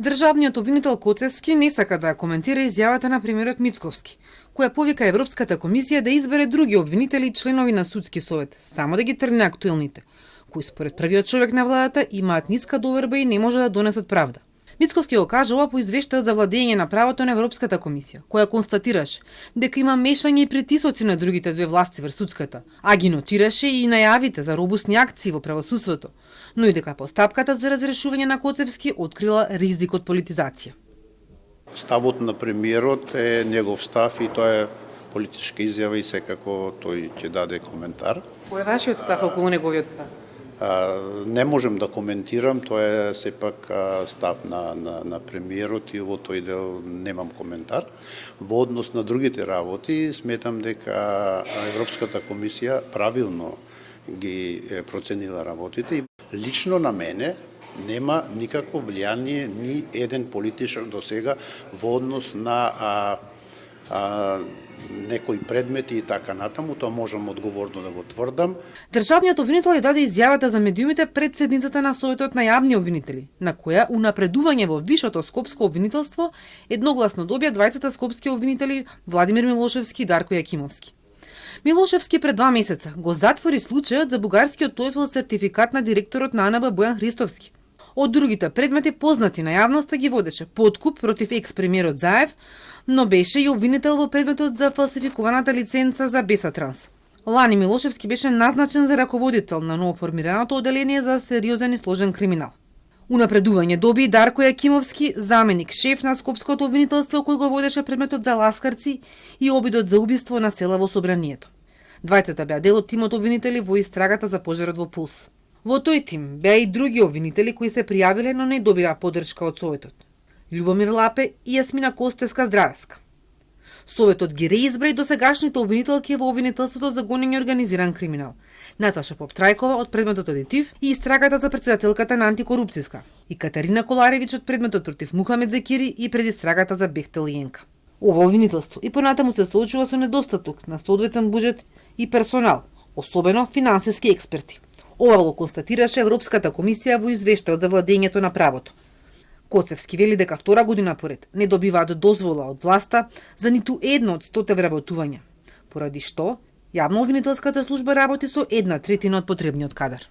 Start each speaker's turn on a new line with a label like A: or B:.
A: Државниот обвинител Коцевски не сака да коментира изјавата на премиерот Мицковски, која повика Европската комисија да избере други обвинители и членови на судски совет, само да ги тргне актуелните, кои според првиот човек на владата имаат ниска доверба и не може да донесат правда. Мицковски го кажа ова по извештајот за владење на правото на Европската комисија, која констатираше дека има мешање и притисоци на другите две власти врз судската, а ги нотираше и најавите за робусни акции во правосудството, но и дека постапката за разрешување на Коцевски открила ризик од политизација.
B: Ставот на премиерот е негов став и тоа е политичка изјава и секако тој ќе даде коментар.
A: Кој е вашиот став околу неговиот став?
B: Не можем да коментирам, тоа е сепак став на премиерот и во тој дел немам коментар. Во однос на другите работи, сметам дека Европската комисија правилно ги проценила работите. Лично на мене нема никакво влијание ни еден политичар до сега во однос на некои предмети и така натаму, тоа можам одговорно да го тврдам.
A: Државниот обвинител ја даде изјавата за медиумите пред седницата на Советот на јавни обвинители, на која унапредување во вишото скопско обвинителство едногласно добија двајцата скопски обвинители Владимир Милошевски и Дарко Јакимовски. Милошевски пред 2 месеца го затвори случајот за бугарскиот TOEFL сертификат на директорот на АНБ Бојан Христовски. Од другите предмети познати на јавноста ги водеше подкуп против екс-премиерот Заев, но беше и обвинител во предметот за фалсификуваната лиценца за Бесатранс. Лани Милошевски беше назначен за раководител на новоформираното оделение за сериозен и сложен криминал. Унапредување доби и Дарко Јакимовски, заменик шеф на скопското обвинителство кој го водеше предметот за ласкарци и обидот за убиство на села во Собранието. Двајцата беа дел од тимот обвинители во истрагата за пожарот во Пулс. Во тој тим беа и други обвинители кои се пријавиле, но не добија поддршка од Советот. Љубомир Лапе и Јасмина Костеска-Здравеска. Советот ги реизбра и досегашните обвинителки во обвинителството за гонење организиран криминал. Наташа Поптрајкова од предметот адитив и истрагата за претседателката на антикорупцијска и Катарина Коларевиќ од предметот против Мухамед Зекири и предистрагата за Бехтел Јенка. Ова обвинителство и понатаму се соочува со недостаток на соодветен буџет и персонал, особено финансиски експерти. Ова го констатираше Европската комисија во извештајот за владењето на правото. Коцевски вели дека втора година поред не добиваат дозвола од власта за ниту едно од 100 вработувања, поради што јавно обвинителската служба работи со 1/3 од потребниот кадар.